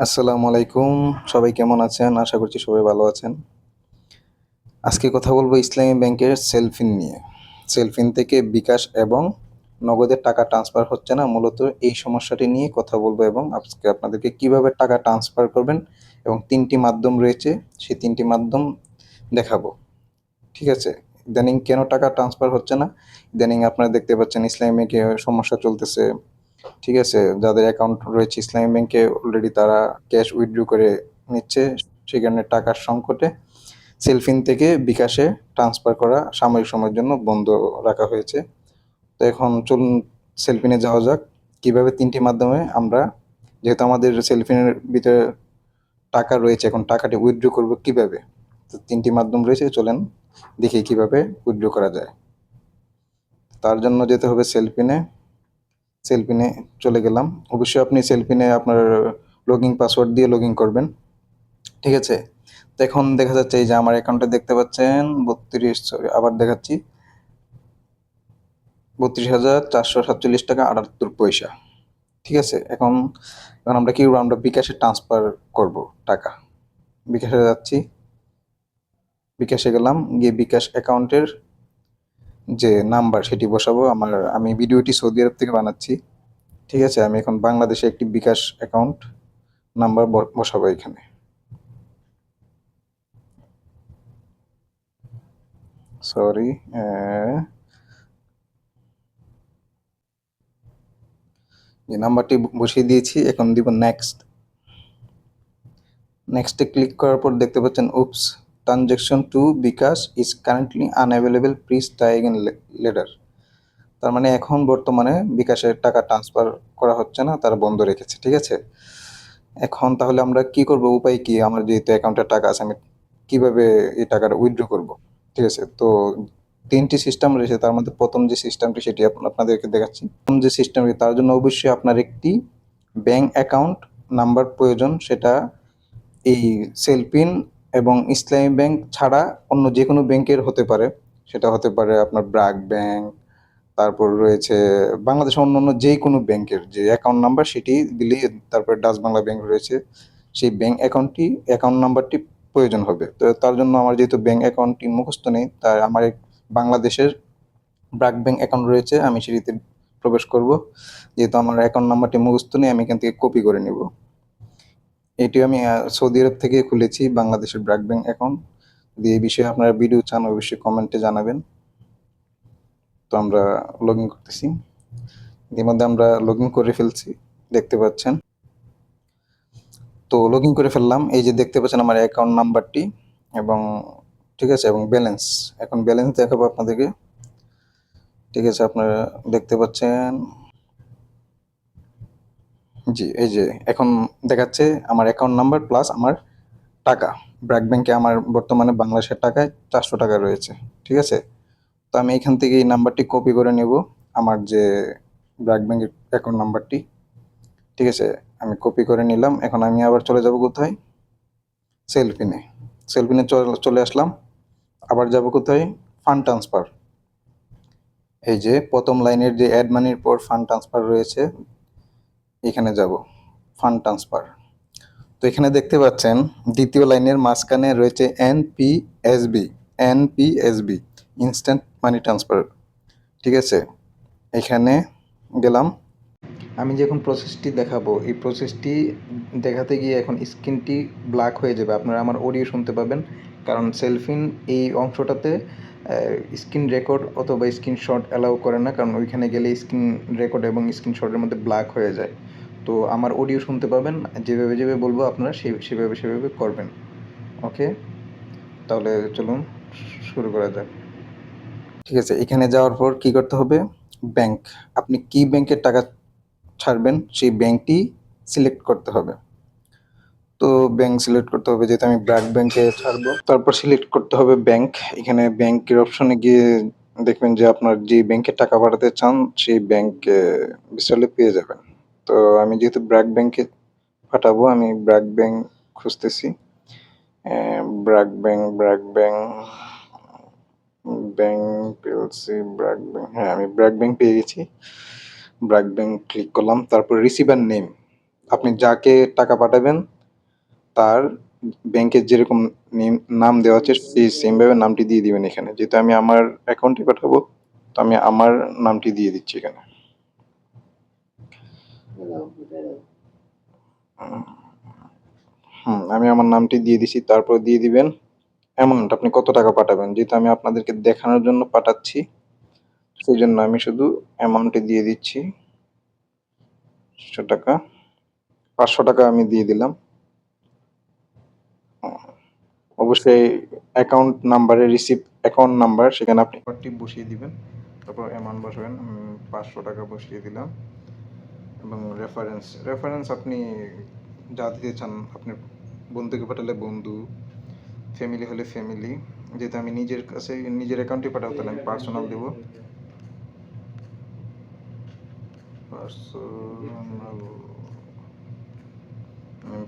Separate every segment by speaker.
Speaker 1: আসসালামু আলাইকুম। সবাই কেমন আছেন? আশা করছি সবাই ভালো আছেন। আজকে কথা বলবো ইসলামী ব্যাংকের সেলফিন নিয়ে। সেলফিন থেকে বিকাশ এবং নগদের টাকা ট্রান্সফার হচ্ছে না। মূলত এই সমস্যাটি নিয়ে কথা বলবো এবং আজকে আপনাদেরকে কিভাবে টাকা ট্রান্সফার করবেন এবং ৩ টি মাধ্যম রয়েছে, সেই ৩ টি মাধ্যম দেখাবো। ঠিক আছে? ইদানিং কেন টাকা ট্রান্সফার হচ্ছে না? ইদানিং আপনারা দেখতে পাচ্ছেন ইসলামী ব্যাংকে সমস্যা চলতেছে। ঠিক আছে? যাদের অ্যাকাউন্ট রয়েছে ইসলামী ব্যাংকে অলরেডি তারা ক্যাশ উইথড্র করে নিচ্ছে। সেখানে টাকার সংকটে সেলফিন থেকে বিকাশে ট্রান্সফার করা সাময়িক সময়ের জন্য বন্ধ রাখা হয়েছে। তো এখন চলুন সেলফিনে যাওয়া যাক। কিভাবে ৩ টি মাধ্যমে আমরা যেহেতু আমাদের সেলফিনের ভিতরে টাকা রয়েছে, এখন টাকাটি উইথড্র করব কিভাবে? তো ৩ টি মাধ্যম রয়েছে, চলেন দেখি কিভাবে উইথড্র করা যায়। তার জন্য যেতে হবে সেলফিনে। সেলফিনে চলে গেলাম। অবশ্যই আপনি সেলফিনে আপনার লগইন পাসওয়ার্ড দিয়ে লগইন করবেন। ঠিক আছে? তো এখন দেখা যাচ্ছে এই যে আমার অ্যাকাউন্টে দেখতে পাচ্ছেন আবার দেখাচ্ছি ৩২,৪৪৭ টাকা ৭৮ পয়সা। ঠিক আছে? এখন এখন আমরা কি করব? আমরা বিকাশে ট্রান্সফার করব টাকা। বিকাশে যাচ্ছি। বিকাশে গেলাম। গিয়ে বিকাশ অ্যাকাউন্টের যে নাম্বার সেটি বসাবো। আমি ভিডিওটি সৌদি আরব থেকে বানাচ্ছি। ঠিক আছে? আমি এখন বাংলাদেশে একটি বিকাশ অ্যাকাউন্ট নাম্বার বসাবো এখানে। সরি, যে নাম্বারটি বসিয়ে দিয়েছি, এখন দিব নেক্সট। নেক্সটে ক্লিক করার পর দেখতে পাচ্ছেন oops transaction to bKash is currently unavailable, please try again later. তার মানে এখন বর্তমানে বিকাশের টাকা ট্রান্সফার করা হচ্ছে না, তারা বন্ধ রেখেছে। ঠিক আছে? এখন তাহলে আমরা কি করব? উপায় কি? আমার যেহেতু অ্যাকাউন্টে টাকা আছে, আমি কিভাবে এই টাকাটা উইথড্র করব? ঠিক আছে? তো ৩ টি সিস্টেম রয়েছে, তার মধ্যে ১ম যে সিস্টেমটি সেটি আপনাদেরকে দেখাচ্ছি। ১ম যে সিস্টেমটি, তার জন্য অবশ্যই আপনার একটি ব্যাংক অ্যাকাউন্ট নাম্বার প্রয়োজন। সেটা এই সেলফিন এবং ইসলামী ব্যাংক ছাড়া অন্য যেকোনো ব্যাংকের হতে পারে। সেটা হতে পারে আপনার ব্র্যাক ব্যাংক, তারপর রয়েছে বাংলাদেশের অন্যান্য যেকোনো ব্যাংকের যে অ্যাকাউন্ট নাম্বার সেটি দিলেই, তারপরে ডাচ বাংলা ব্যাংক রয়েছে। সেই ব্যাংক অ্যাকাউন্ট নাম্বারটি প্রয়োজন হবে। তো তার জন্য আমার যেহেতু ব্যাংক অ্যাকাউন্টটি মুখস্থ নেই, তাই আমার বাংলাদেশের ব্র্যাক ব্যাংক অ্যাকাউন্ট রয়েছে, আমি সেটিতে প্রবেশ করব। যেহেতু আমার অ্যাকাউন্ট নাম্বারটি মুখস্থ নেই, আমি এখান থেকে কপি করে নিব। এটি আমি সৌদি আরব থেকে খুলেছি বাংলাদেশের ব্র্যাক ব্যাংক অ্যাকাউন্ট। যদি এই বিষয়ে আপনারা ভিডিও চান অবশ্যই কমেন্টে জানাবেন। তো আমরা লগ ইন করতেছি। ইতিমধ্যে আমরা লগ ইন করে ফেলছি, দেখতে পাচ্ছেন। তো লগ ইন করে ফেললাম। এই যে দেখতে পাচ্ছেন আমার অ্যাকাউন্ট নাম্বারটি এবং ঠিক আছে, এবং ব্যালেন্স। এখন ব্যালেন্স দেখাবো আপনাদেরকে। ঠিক আছে? আপনারা দেখতে পাচ্ছেন। জি, এই যে এখন দেখাচ্ছে আমার অ্যাকাউন্ট নাম্বার প্লাস আমার টাকা। ব্র্যাক ব্যাংকে আমার বর্তমানে বাংলাদেশের টাকায় ৪০০ টাকা রয়েছে। ঠিক আছে? তো আমি এখান থেকে এই নাম্বারটি কপি করে নেব, আমার যে ব্র্যাক ব্যাংকের অ্যাকাউন্ট নাম্বারটি। ঠিক আছে? আমি কপি করে নিলাম। এখন আমি আবার চলে যাব কোথায়? সেলফিনে। সেলফিনে চলে আসলাম। আবার যাব কোথায়? Fund transfer. এই যে ১ম লাইনের যে এড মানির পর ফান্ড ট্রান্সফার রয়েছে, এখানে যাব। Fund transfer. তো এখানে দেখতে পাচ্ছেন ২য় লাইনের মাঝখানে রয়েছে NPSB. NPSB, instant money transfer. ঠিক আছে? এখানে গেলাম। আমি যে এখন প্রসেসটি দেখাবো, এই প্রসেসটি দেখাতে গিয়ে এখন স্ক্রিনটি ব্ল্যাক হয়ে যাবে। আপনারা আমার অডিও শুনতে পাবেন, কারণ সেলফিন এই অংশটাতে স্ক্রিন রেকর্ড অথবা স্ক্রিনশট অ্যালাউ করে না, কারণ ওইখানে গেলে স্ক্রিন রেকর্ড এবং স্ক্রিনশটের মধ্যে ব্ল্যাক হয়ে যায়। তো আমার অডিও শুনতে পাবেন, যেভাবে বলবো আপনারা সেভাবে করবেন। ওকে? তাহলে চলুন শুরু করা যাক। ঠিক আছে? এখানে যাওয়ার পর কি করতে হবে? ব্যাংক। আপনি কি ব্যাংকের টাকা ছাড়বেন সেই ব্যাংকটি সিলেক্ট করতে হবে। তো ব্যাংক সিলেক্ট করতে হবে, যেহেতু আমি ব্র্যাক ব্যাংকে ছাড়বো। তারপর সিলেক্ট করতে হবে ব্যাংক। এখানে ব্যাংকের অপশনে গিয়ে দেখবেন যে আপনার যে ব্যাংকে টাকা পাঠাতে চান সেই ব্যাংক বিচলে পেয়ে যাবেন। তো আমি যেহেতু ব্র্যাক ব্যাংকে পাঠাবো, আমি ব্র্যাক ব্যাংক খুঁজতেছি। BRAC bank PLC BRAC bank. হ্যাঁ, আমি ব্র্যাক ব্যাংক পেয়ে গেছি। ব্র্যাক ব্যাংক ক্লিক করলাম। তারপর রিসিভার নেম। আপনি যাকে টাকা পাঠাবেন তার ব্যাংকের যেরকম নাম দেওয়া আছে সেই সেম ভাবে নামটি দিয়ে দিবেন এখানে। যেহেতু আমি আমার অ্যাকাউন্টে পাঠাবো, তো আমি আমার নামটি দিয়ে দিচ্ছি এখানে। আমি আমার নামটি দিয়ে দিছি। তারপর দিয়ে দিবেন অ্যামাউন্ট, আপনি কত টাকা পাঠাবেন। যেহেতু আমি আপনাদেরকে দেখানোর জন্য পাঠাচ্ছি, সেই জন্য আমি শুধু অ্যামাউন্টটি দিয়ে দিচ্ছি। 100 টাকা, 500 টাকা আমি দিয়ে দিলাম। অবশ্যই অ্যাকাউন্ট নাম্বারে অ্যাকাউন্ট নাম্বার, সেখানে আপনি নাম্বারটি বসিয়ে দিবেন। তারপর অ্যামাউন্ট বসাবেন। 500 টাকা বসিয়ে দিলাম। এবং রেফারেন্স আপনি যা দিতে চান, আপনার বন্ধুকে পাঠালে বন্ধু, ফ্যামিলি হলে ফ্যামিলি। যেহেতু আমি নিজের কাছে নিজের অ্যাকাউন্টে পাঠাবো, তাহলে আমি পার্সোনাল দেবো।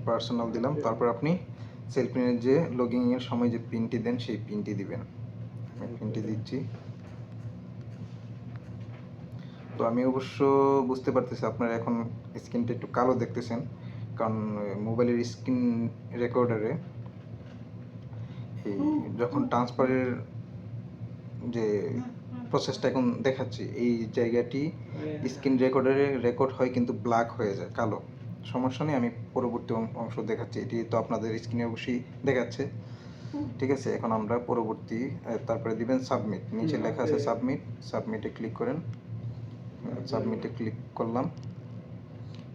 Speaker 1: পার্সোনাল দিলাম। তারপর আপনি সেলফিনের যে লগইন এর সময় যে পিনটি দেন, সেই পিনটি দিবেন। আমি পিনটি দিচ্ছি। তো আমি অবশ্য বুঝতে পারতেছি আপনারা এখন স্ক্রিনটা একটু কালো দেখতেছেন, কারণ মোবাইলের স্ক্রিন রেকর্ডারে এই যখন ট্রান্সফারের যে প্রসেসটা এখন দেখাচ্ছি, এই জায়গাটি স্ক্রিন রেকর্ডারে রেকর্ড হয় কিন্তু ব্ল্যাক হয়ে যায়, কালো। সমস্যা নেই, আমি পরবর্তী অংশ দেখাচ্ছি। এটি তো আপনাদের স্ক্রিনে অবশ্যই দেখাচ্ছে। ঠিক আছে, এখন আমরা পরবর্তী তারপরে দিবেন সাবমিট। নিচে লেখা আছে সাবমিট, সাবমিটে ক্লিক করেন। সাবমিটে ক্লিক করলাম।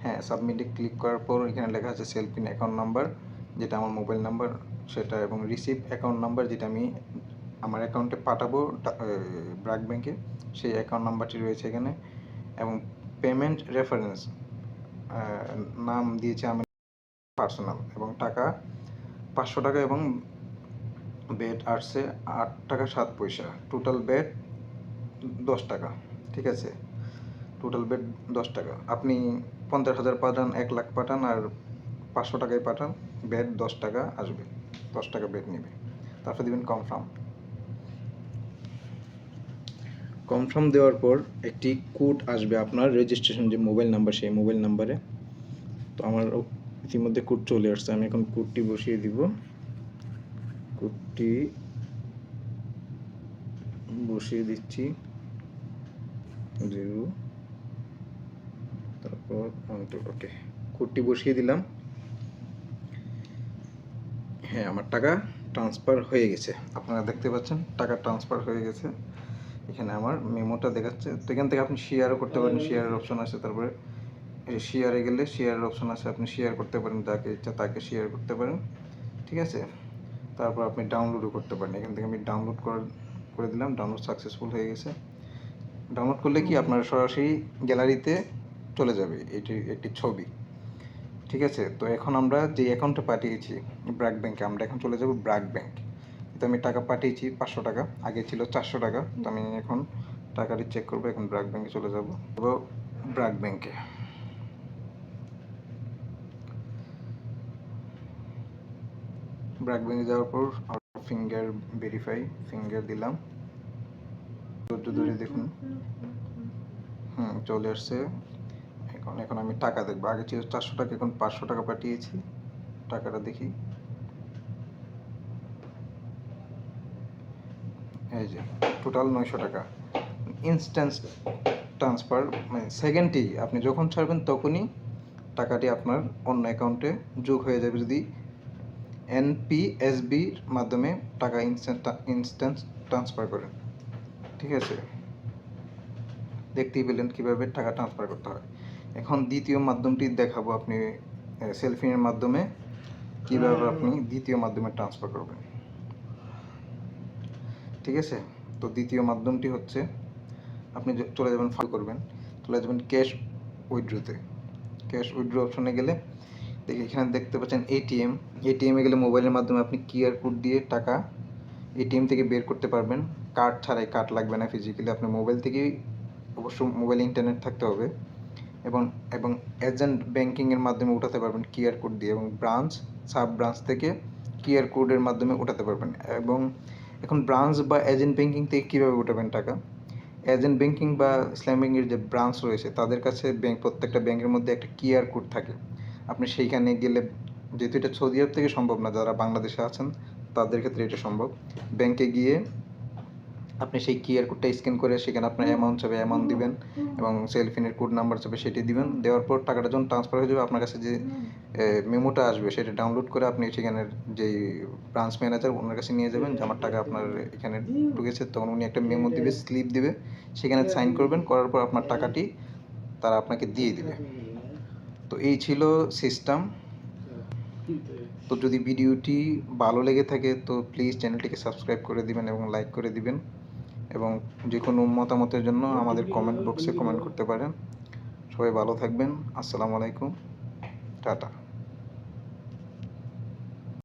Speaker 1: হ্যাঁ, সাবমিটে ক্লিক করার পর এখানে লেখা আছে সেলফিন অ্যাকাউন্ট নাম্বার, যেটা আমার মোবাইল নাম্বার সেটা, এবং রিসিভ অ্যাকাউন্ট নাম্বার, যেটা আমি আমার অ্যাকাউন্টে পাঠাবো ব্র্যাক ব্যাংকে, সেই অ্যাকাউন্ট নাম্বারটি রয়েছে এখানে। এবং পেমেন্ট রেফারেন্স নাম দিয়েছে আমি পার্সোনাল, এবং টাকা 500 টাকা, এবং বেড আসছে 8 টাকা 7 পয়সা। টোটাল বেড 10 টাকা। ঠিক আছে, টোটাল বেড 10 টাকা। আপনি 50,000 পাঠান, 1 লাখ পাঠান, আর 500 টাকায় পাঠান, বেড 10 টাকা আসবে, 10 টাকা বেড নেবে। তারপর দিবেন কনফার্ম। কনফার্ম দেওয়ার পর একটি কোড আসবে আপনার রেজিস্ট্রেশন যে মোবাইল নাম্বার, সেই মোবাইল নাম্বারে। তো আমার ইতিমধ্যে কোড চলে আসছে, আমি এখন কোডটি বসিয়ে দিব। কোডটি বসিয়ে দিচ্ছি 0, তারপর ওকে, কোডটি বসিয়ে দিলাম। হ্যাঁ, আমার টাকা ট্রান্সফার হয়ে গেছে, আপনারা দেখতে পাচ্ছেন টাকা ট্রান্সফার হয়ে গেছে। এখানে আমার মেমোটা দেখাচ্ছে। তো এখান থেকে আপনি শেয়ারও করতে পারেন, শেয়ারের অপশন আছে। তারপরে শেয়ারে গেলে শেয়ারের অপশন আছে, আপনি শেয়ার করতে পারেন, যাকে ইচ্ছা তাকে শেয়ার করতে পারেন। ঠিক আছে, তারপর আপনি ডাউনলোডও করতে পারেন। এখান থেকে আমি ডাউনলোড করে দিলাম। ডাউনলোড সাকসেসফুল হয়ে গেছে। ডাউনলোড করলে কি আপনার সরাসরি গ্যালারিতে চলে যাবে এটি একটি ছবি। ঠিক আছে, তো এখন আমরা যে অ্যাকাউন্টে পাঠিয়েছি ব্র্যাক ব্যাংকে, আমরা এখন চলে যাব ব্র্যাক ব্যাংক। তো আমি টাকা পাঠিয়েছি 500 টাকা, আগে ছিল 400 টাকা। তো আমি এখন টাকাটি চেক করবো। এখন ব্র্যাক ব্যাংকে চলে যাব ব্র্যাক ব্যাংকে। ব্র্যাক ব্যাংকে যাওয়ার পর ফিঙ্গার ভেরিফাই, ফিঙ্গার দিলাম। ধৈর্য ধরে দেখুন। চলে আসছে। এখন আমি টাকা দেখবো। আগে ছিল 400 টাকা, এখন 500 টাকা পাঠিয়েছি। টাকাটা দেখি। এই যে টোটাল 900 টাকা। ইনস্ট্যান্ট ট্রান্সফার, মানে সেকেন্ডেই আপনি যখন ছাড়বেন তখনই টাকাটি আপনার অন্য অ্যাকাউন্টে যোগ হয়ে যাবে, যদি এনপিএসবির মাধ্যমে টাকা ইনস্ট্যান্ট ট্রান্সফার করেন। ঠিক আছে, দেখতেই পেলেন কীভাবে টাকা ট্রান্সফার করতে হয়। এখন দ্বিতীয় মাধ্যমটি দেখাবো, আপনি সেলফিনের মাধ্যমে কীভাবে আপনি দ্বিতীয় মাধ্যমে ট্রান্সফার করবেন। ঠিক আছে, তো দ্বিতীয় মাধ্যমটি হচ্ছে, আপনি চলে যাবেন করবেন, চলে যাবেন ক্যাশ উইথড্রোতে। ক্যাশ উইথড্রো অপশনে গেলে এখানে দেখতে পাচ্ছেন এটিএমে গেলে মোবাইলের মাধ্যমে আপনি কিউআর কোড দিয়ে টাকা এটিএম থেকে বের করতে পারবেন। কার্ড ছাড়াই, কার্ড লাগবে না ফিজিক্যালি, আপনি মোবাইল থেকেই, অবশ্য মোবাইলে ইন্টারনেট থাকতে হবে, এবং এবং এজেন্ট ব্যাংকিংয়ের মাধ্যমে উঠাতে পারবেন কিউআর কোড দিয়ে, এবং সাব ব্রাঞ্চ থেকে কিউআর কোডের মাধ্যমে উঠাতে পারবেন। এবং এখন ব্রাঞ্চ বা এজেন্ট ব্যাংকিং থেকে কীভাবে উঠাবেন টাকা, এজেন্ট ব্যাংকিং বা ইসলাম ব্যাংকের যে ব্রাঞ্চ রয়েছে তাদের কাছে প্রত্যেকটা ব্যাংকের মধ্যে একটা কিউআর কোড থাকে। আপনি সেইখানে গেলে, যেহেতু এটা সৌদি আরব থেকে সম্ভব না, যারা বাংলাদেশে আছেন তাদের ক্ষেত্রে এটা সম্ভব। ব্যাংকে গিয়ে আপনি সেই কিউআর কোডটা স্ক্যান করে সেখানে আপনার অ্যামাউন্ট চাবে, অ্যামাউন্ট দিবেন, এবং সেলফিনের কোড নাম্বার চাবে, সেটি দিবেন। দেওয়ার পর টাকাটা যখন ট্রান্সফার হয়ে যাবে, আপনার কাছে যে মেমোটা আসবে সেটা ডাউনলোড করে আপনি সেখানের যেই ব্রাঞ্চ ম্যানেজার ওনার কাছে নিয়ে যাবেন যে আমার টাকা আপনার এখানে ঢুকেছে। তখন উনি একটা মেমো দিবে, স্লিপ দিবে, সেখানে সাইন করবেন, করার পর আপনার টাকাটি তারা আপনাকে দিয়ে দিবে। তো এই ছিল সিস্টেম। তো যদি ভিডিওটি ভালো লেগে থাকে তো প্লিজ চ্যানেলটিকে সাবস্ক্রাইব করে দিবেন এবং লাইক করে দিবেন, এবং যে কোনো মতামতের জন্য আমাদের কমেন্ট বক্সে কমেন্ট করতে পারেন। সবাই ভালো থাকবেন। আসসালামু আলাইকুম। টাটা।